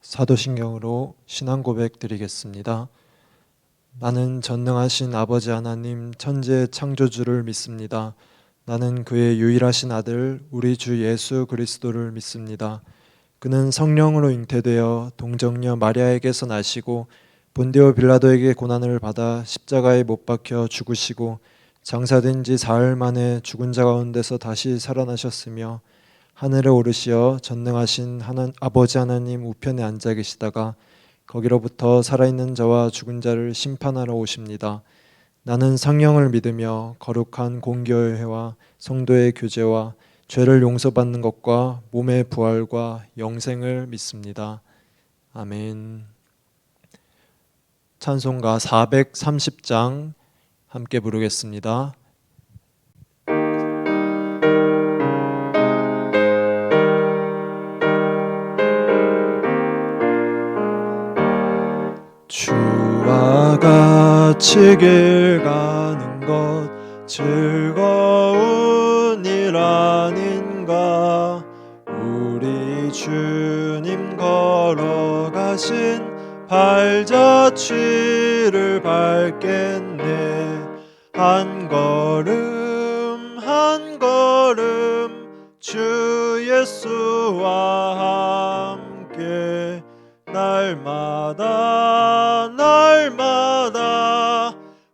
사도신경으로 신앙 고백 드리겠습니다. 나는 전능하신 아버지 하나님 천지의 창조주를 믿습니다. 나는 그의 유일하신 아들 우리 주 예수 그리스도를 믿습니다. 그는 성령으로 잉태되어 동정녀 마리아에게서 나시고 본디오 빌라도에게 고난을 받아 십자가에 못 박혀 죽으시고 장사된 지 사흘 만에 죽은 자 가운데서 다시 살아나셨으며 하늘에 오르시어 전능하신 아버지 하나님 우편에 앉아 계시다가 거기로부터 살아있는 자와 죽은 자를 심판하러 오십니다. 나는 성령을 믿으며 거룩한 공교회와 성도의 교제와 죄를 용서받는 것과 몸의 부활과 영생을 믿습니다. 아멘. 찬송가 430장 함께 부르겠습니다. 주와 같이 길 가는 것 즐거운 일 아닌가. 우리 주님 걸어가신 발자취를 밟겠네. 한 걸음 한 걸음 주 예수와 함께 날마다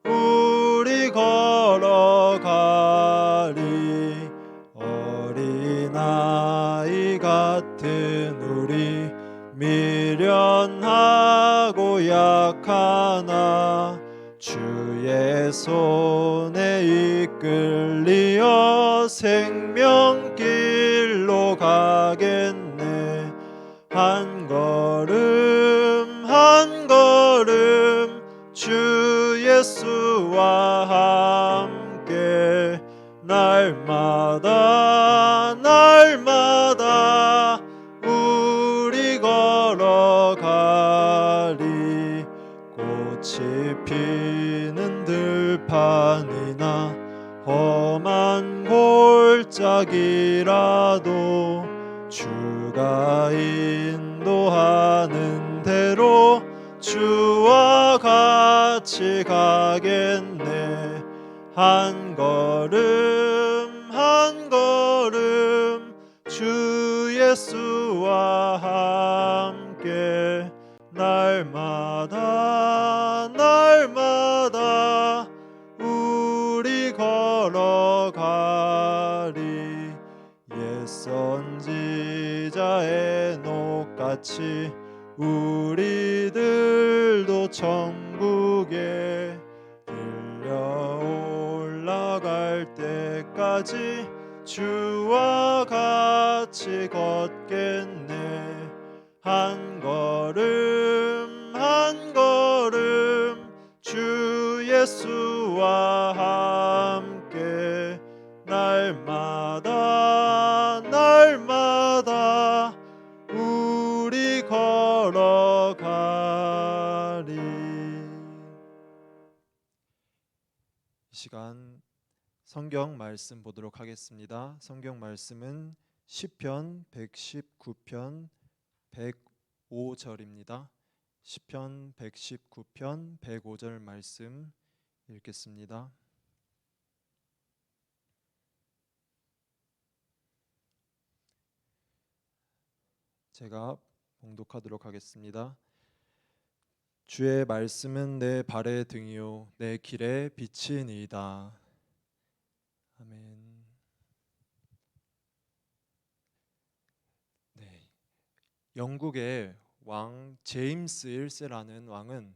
우리 걸어가리. 어린아이 같은 우리 미련하고 약하나 주의 손에 이끌리어 생명길로 가겠네. 한 걸음 한 걸음 주 예수와 함께 날마다 우리 걸어가리. 꽃이 피는 들판이나 험한 골짜기라도 주가 인도하는 대로 주와 같이 가겠네. 한 걸음 한 걸음 주 예수와 함께 날마다 우리 걸어가리. 옛 선지자 에녹같이 우리들도 천국에 들려 올라갈 때까지 주와 같이 걷겠네. 한 걸음 한 걸음 주 예수와 함께 날마다 우리 걸어가리. 이 시간 성경 말씀 보도록 하겠습니다. 성경 말씀은 시편 119편 105절입니다. 시편 119편 105절 말씀 읽겠습니다. 제가 봉독하도록 하겠습니다. 주의 말씀은 내 발의 등이요 내 길의 빛이니이다. 아멘. 네. 영국의 왕 제임스 1세라는 왕은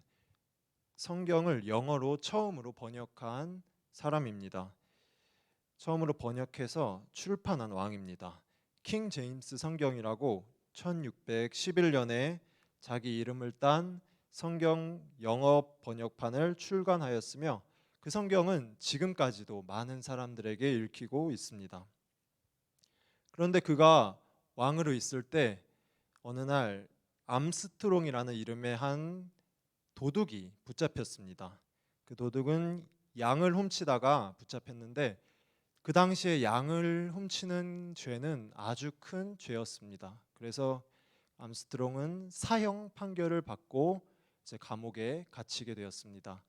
성경을 영어로 처음으로 번역한 사람입니다. 처음으로 번역해서 출판한 왕입니다. 킹 제임스 성경이라고 1611년에 자기 이름을 딴 성경 영어 번역판을 출간하였으며 그 성경은 지금까지도 많은 사람들에게 읽히고 있습니다. 그런데 그가 왕으로 있을 때 어느 날 암스트롱이라는 이름의 한 도둑이 붙잡혔습니다. 그 도둑은 양을 훔치다가 붙잡혔는데 그 당시에 양을 훔치는 죄는 아주 큰 죄였습니다. 그래서 암스트롱은 사형 판결을 받고 이제 감옥에 갇히게 되었습니다.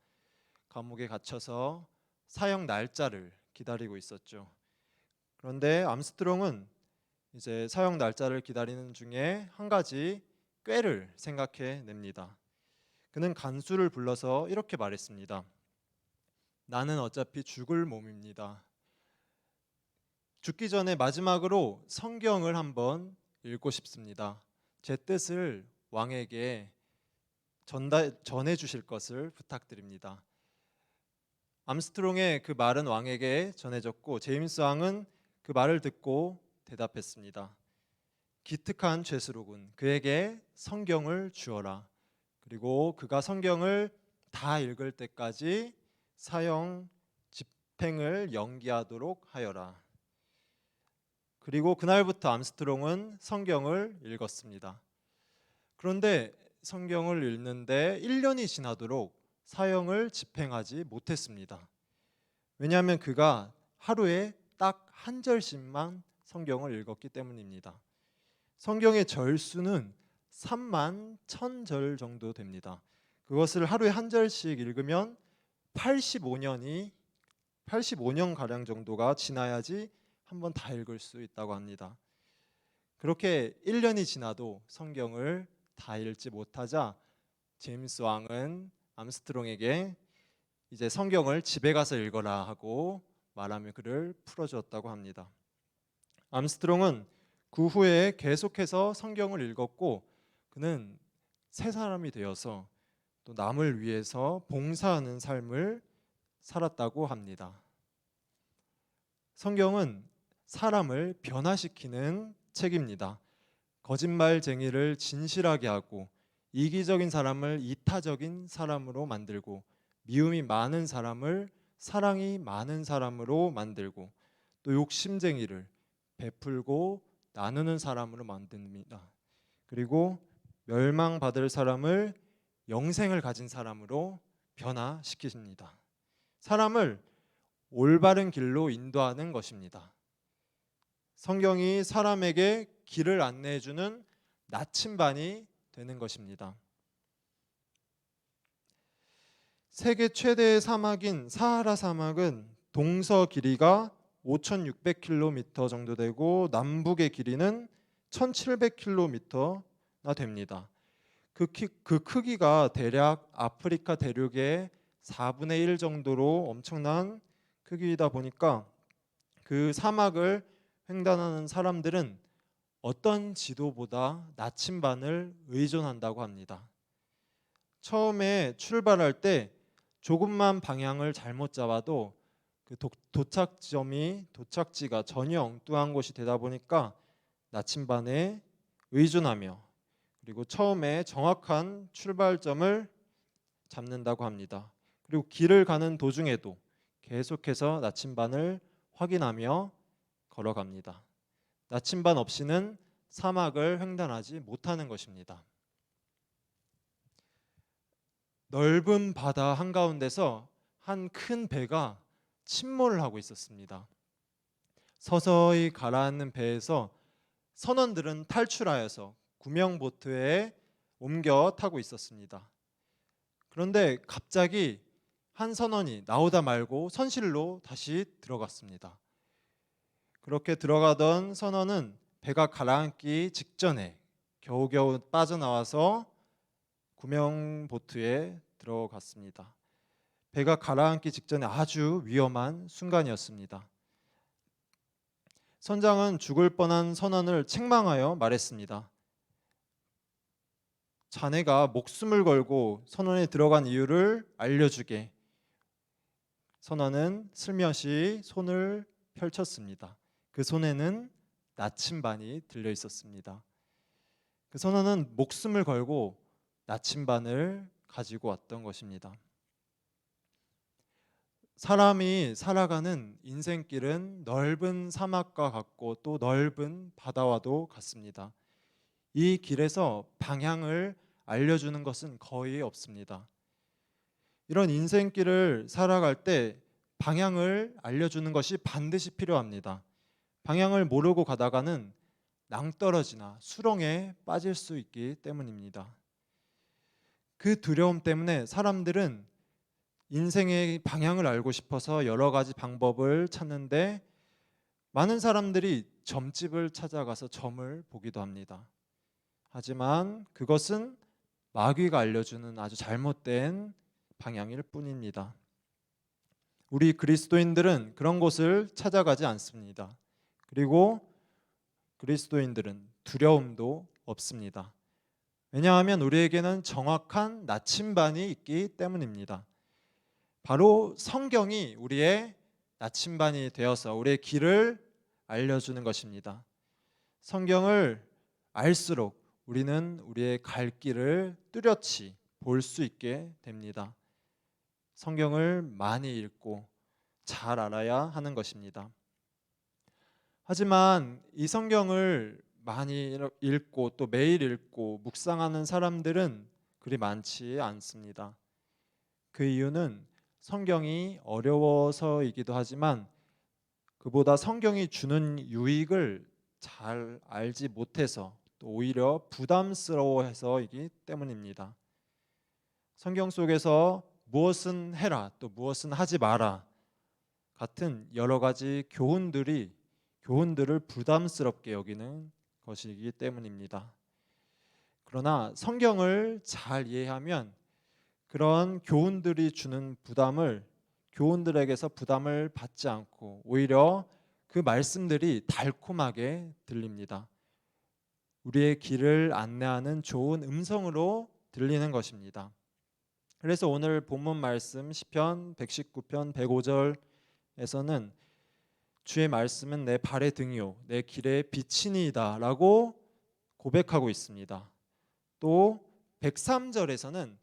감옥에 갇혀서 사형 날짜를 기다리고 있었죠. 그런데 암스트롱은 이제 사형 날짜를 기다리는 중에 한 가지 꾀를 생각해 냅니다. 그는 간수를 불러서 이렇게 말했습니다. 나는 어차피 죽을 몸입니다. 죽기 전에 마지막으로 성경을 한번 읽고 싶습니다. 제 뜻을 왕에게 전해 주실 것을 부탁드립니다. 암스트롱의 그 말은 왕에게 전해졌고 제임스 왕은 그 말을 듣고 대답했습니다. 기특한 죄수로군. 그에게 성경을 주어라. 그리고 그가 성경을 다 읽을 때까지 사형 집행을 연기하도록 하여라. 그리고 그날부터 암스트롱은 성경을 읽었습니다. 그런데 성경을 읽는데 1년이 지나도록 사형을 집행하지 못했습니다. 왜냐하면 그가 하루에 딱 한 절씩만 성경을 읽었기 때문입니다. 성경의 절수는 3만 1,000절 정도 됩니다. 그것을 하루에 한 절씩 읽으면 85년 가량 정도가 지나야지 한번 다 읽을 수 있다고 합니다. 그렇게 1년이 지나도 성경을 다 읽지 못하자 제임스 왕은 암스트롱에게 이제 성경을 집에 가서 읽어라 하고 말하며 그를 풀어주었다고 합니다. 암스트롱은 그 후에 계속해서 성경을 읽었고 그는 새 사람이 되어서 또 남을 위해서 봉사하는 삶을 살았다고 합니다. 성경은 사람을 변화시키는 책입니다. 거짓말쟁이를 진실하게 하고 이기적인 사람을 이타적인 사람으로 만들고 미움이 많은 사람을 사랑이 많은 사람으로 만들고 또 욕심쟁이를 베풀고 나누는 사람으로 만듭니다. 그리고 멸망받을 사람을 영생을 가진 사람으로 변화시키십니다. 사람을 올바른 길로 인도하는 것입니다. 성경이 사람에게 길을 안내해주는 나침반이 되는 것입니다. 세계 최대의 사막인 사하라 사막은 동서 길이가 5,600km 정도 되고 남북의 길이는 1,700km나 됩니다. 그 크기가 대략 아프리카 대륙의 4분의 1 정도로 엄청난 크기이다 보니까 그 사막을 횡단하는 사람들은 어떤 지도보다 나침반을 의존한다고 합니다. 처음에 출발할 때 조금만 방향을 잘못 잡아도 그 도착지가 전혀 엉뚱한 곳이 되다 보니까 나침반에 의존하며 그리고 처음에 정확한 출발점을 잡는다고 합니다. 그리고 길을 가는 도중에도 계속해서 나침반을 확인하며 걸어갑니다. 나침반 없이는 사막을 횡단하지 못하는 것입니다. 넓은 바다 한가운데서 한 큰 배가 침몰을 하고 있었습니다. 서서히 가라앉는 배에서 선원들은 탈출하여서 구명보트에 옮겨 타고 있었습니다. 그런데 갑자기 한 선원이 나오다 말고 선실로 다시 들어갔습니다. 그렇게 들어가던 선원은 배가 가라앉기 직전에 겨우겨우 빠져나와서 구명보트에 들어갔습니다. 배가 가라앉기 직전에 아주 위험한 순간이었습니다. 선장은 죽을 뻔한 선원을 책망하여 말했습니다. 자네가 목숨을 걸고 선원에 들어간 이유를 알려주게. 선원은 슬며시 손을 펼쳤습니다. 그 손에는 나침반이 들려 있었습니다. 그 선원은 목숨을 걸고 나침반을 가지고 왔던 것입니다. 사람이 살아가는 인생길은 넓은 사막과 같고 또 넓은 바다와도 같습니다. 이 길에서 방향을 알려주는 것은 거의 없습니다. 이런 인생길을 살아갈 때 방향을 알려주는 것이 반드시 필요합니다. 방향을 모르고 가다가는 낭떠러지나 수렁에 빠질 수 있기 때문입니다. 그 두려움 때문에 사람들은 인생의 방향을 알고 싶어서 여러 가지 방법을 찾는데 많은 사람들이 점집을 찾아가서 점을 보기도 합니다. 하지만 그것은 마귀가 알려주는 아주 잘못된 방향일 뿐입니다. 우리 그리스도인들은 그런 곳을 찾아가지 않습니다. 그리고 그리스도인들은 두려움도 없습니다. 왜냐하면 우리에게는 정확한 나침반이 있기 때문입니다. 바로 성경이 우리의 나침반이 되어서 우리의 길을 알려주는 것입니다. 성경을 알수록 우리는 우리의 갈 길을 뚜렷이 볼 수 있게 됩니다. 성경을 많이 읽고 잘 알아야 하는 것입니다. 하지만 이 성경을 많이 읽고 또 매일 읽고 묵상하는 사람들은 그리 많지 않습니다. 그 이유는 성경이 어려워서이기도 하지만 그보다 성경이 주는 유익을 잘 알지 못해서 또 오히려 부담스러워해서이기 때문입니다. 성경 속에서 무엇은 해라 또 무엇은 하지 마라 같은 여러 가지 교훈들을 부담스럽게 여기는 것이기 때문입니다. 그러나 성경을 잘 이해하면 그런 교훈들이 주는 교훈들에게서 부담을 받지 않고 오히려 그 말씀들이 달콤하게 들립니다. 우리의 길을 안내하는 좋은 음성으로 들리는 것입니다. 그래서 오늘 본문 말씀 시편 119편 105절에서는 주의 말씀은 내 발의 등이요 내 길의 빛이니이다 라고 고백하고 있습니다. 또 103절에서는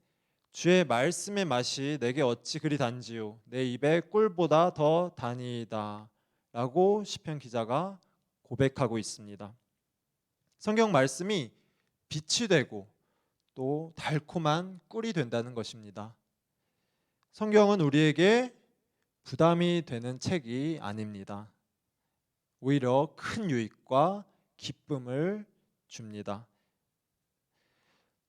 주의 말씀의 맛이 내게 어찌 그리 단지요 내 입에 꿀보다 더 다니이다 라고 시편 기자가 고백하고 있습니다. 성경 말씀이 빛이 되고 또 달콤한 꿀이 된다는 것입니다. 성경은 우리에게 부담이 되는 책이 아닙니다. 오히려 큰 유익과 기쁨을 줍니다.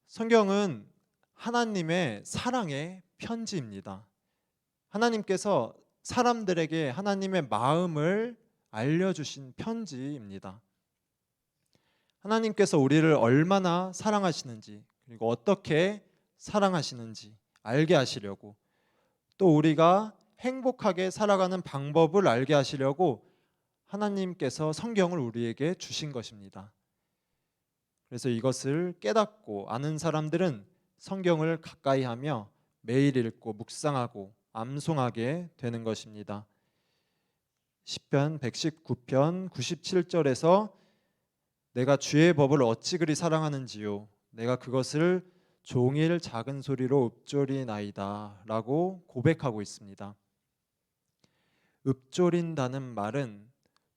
성경은 하나님의 사랑의 편지입니다. 하나님께서 사람들에게 하나님의 마음을 알려주신 편지입니다. 하나님께서 우리를 얼마나 사랑하시는지 그리고 어떻게 사랑하시는지 알게 하시려고 또 우리가 행복하게 살아가는 방법을 알게 하시려고 하나님께서 성경을 우리에게 주신 것입니다. 그래서 이것을 깨닫고 아는 사람들은 성경을 가까이 하며 매일 읽고 묵상하고 암송하게 되는 것입니다. 시편 119편 97절에서 내가 주의 법을 어찌 그리 사랑하는지요 내가 그것을 종일 작은 소리로 읊조리나이다 라고 고백하고 있습니다. 읊조린다는 말은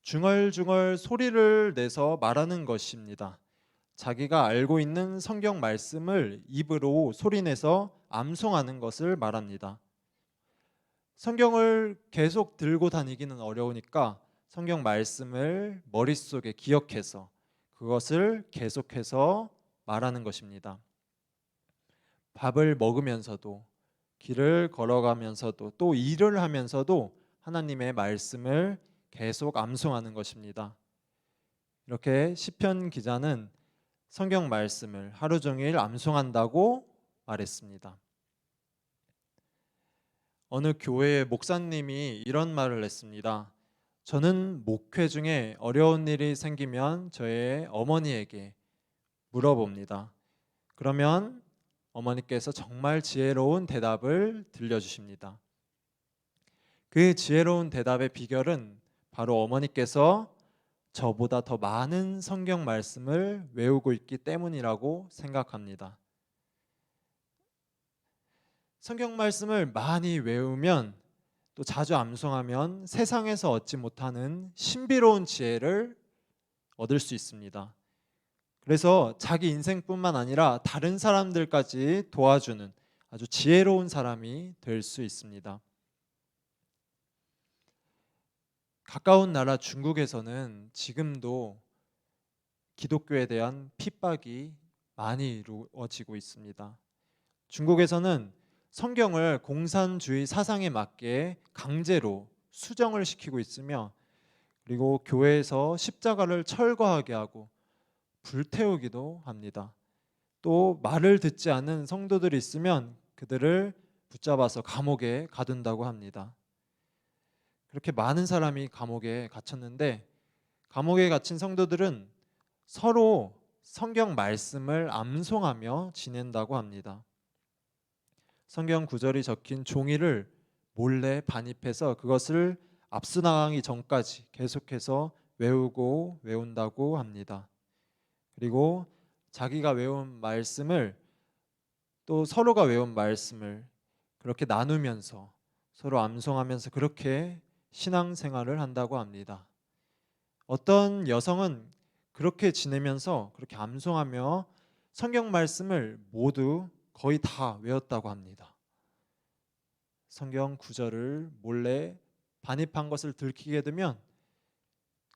중얼중얼 소리를 내서 말하는 것입니다. 자기가 알고 있는 성경 말씀을 입으로 소리내서 암송하는 것을 말합니다. 성경을 계속 들고 다니기는 어려우니까 성경 말씀을 머릿속에 기억해서 그것을 계속해서 말하는 것입니다. 밥을 먹으면서도 길을 걸어가면서도 또 일을 하면서도 하나님의 말씀을 계속 암송하는 것입니다. 이렇게 시편 기자는 성경 말씀을 하루 종일 암송한다고 말했습니다. 어느 교회의 목사님이 이런 말을 했습니다. 저는 목회 중에 어려운 일이 생기면 저의 어머니에게 물어봅니다. 그러면 어머니께서 정말 지혜로운 대답을 들려주십니다. 그 지혜로운 대답의 비결은 바로 어머니께서 저보다 더 많은 성경 말씀을 외우고 있기 때문이라고 생각합니다. 성경 말씀을 많이 외우면 또 자주 암송하면 세상에서 얻지 못하는 신비로운 지혜를 얻을 수 있습니다. 그래서 자기 인생뿐만 아니라 다른 사람들까지 도와주는 아주 지혜로운 사람이 될 수 있습니다. 가까운 나라 중국에서는 지금도 기독교에 대한 핍박이 많이 이루어지고 있습니다. 중국에서는 성경을 공산주의 사상에 맞게 강제로 수정을 시키고 있으며, 그리고 교회에서 십자가를 철거하게 하고 불태우기도 합니다. 또 말을 듣지 않는 성도들이 있으면 그들을 붙잡아서 감옥에 가둔다고 합니다. 그렇게 많은 사람이 감옥에 갇혔는데, 감옥에 갇힌 성도들은 서로 성경 말씀을 암송하며 지낸다고 합니다. 성경 구절이 적힌 종이를 몰래 반입해서 그것을 압수당하기 전까지 계속해서 외우고 외운다고 합니다. 그리고 자기가 외운 말씀을, 또 서로가 외운 말씀을 그렇게 나누면서 서로 암송하면서 그렇게 신앙생활을 한다고 합니다. 어떤 여성은 그렇게 지내면서 그렇게 암송하며 성경 말씀을 모두 거의 다 외웠다고 합니다. 성경 구절을 몰래 반입한 것을 들키게 되면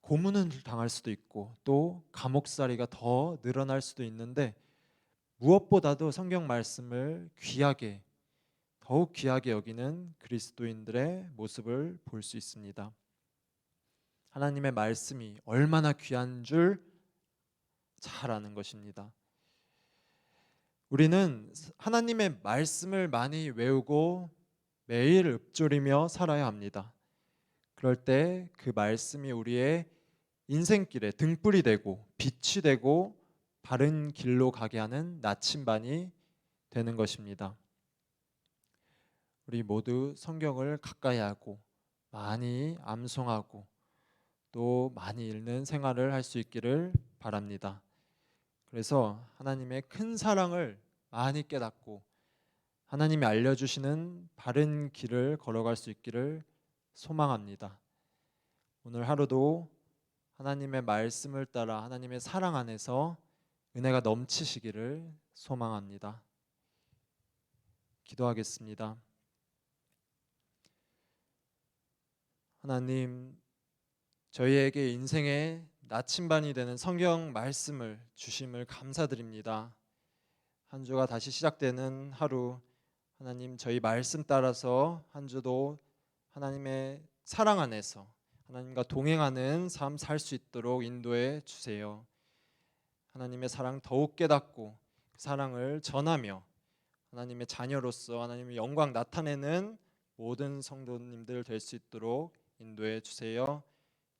고문을 당할 수도 있고 또 감옥살이가 더 늘어날 수도 있는데, 무엇보다도 성경 말씀을 귀하게, 더욱 귀하게 여기는 그리스도인들의 모습을 볼 수 있습니다. 하나님의 말씀이 얼마나 귀한 줄 잘 아는 것입니다. 우리는 하나님의 말씀을 많이 외우고 매일 읊조리며 살아야 합니다. 그럴 때 그 말씀이 우리의 인생길에 등불이 되고 빛이 되고 바른 길로 가게 하는 나침반이 되는 것입니다. 우리 모두 성경을 가까이 하고 많이 암송하고 또 많이 읽는 생활을 할 수 있기를 바랍니다. 그래서 하나님의 큰 사랑을 많이 깨닫고 하나님이 알려주시는 바른 길을 걸어갈 수 있기를 소망합니다. 오늘 하루도 하나님의 말씀을 따라 하나님의 사랑 안에서 은혜가 넘치시기를 소망합니다. 기도하겠습니다. 하나님, 저희에게 인생의 나침반이 되는 성경 말씀을 주심을 감사드립니다. 한 주가 다시 시작되는 하루, 하나님 저희 말씀 따라서 한 주도 하나님의 사랑 안에서 하나님과 동행하는 삶 살 수 있도록 인도해 주세요. 하나님의 사랑 더욱 깨닫고 그 사랑을 전하며 하나님의 자녀로서 하나님의 영광 나타내는 모든 성도님들 될 수 있도록 인도해 주세요.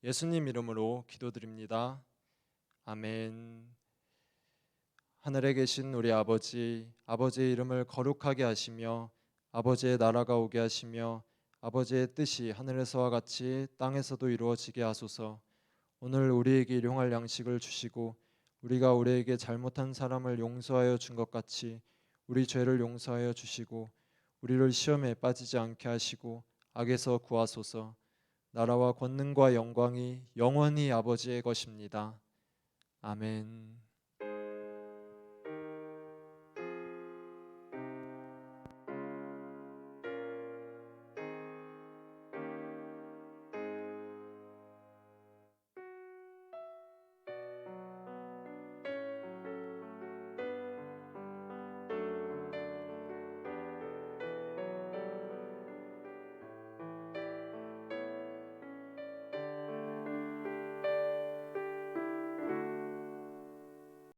예수님 이름으로 기도드립니다. 아멘. 하늘에 계신 우리 아버지, 아버지의 이름을 거룩하게 하시며 아버지의 나라가 오게 하시며 아버지의 뜻이 하늘에서와 같이 땅에서도 이루어지게 하소서. 오늘 우리에게 일용할 양식을 주시고 우리가 우리에게 잘못한 사람을 용서하여 준 것 같이 우리 죄를 용서하여 주시고 우리를 시험에 빠지지 않게 하시고 악에서 구하소서. 나라와 권능과 영광이 영원히 아버지의 것입니다. 아멘.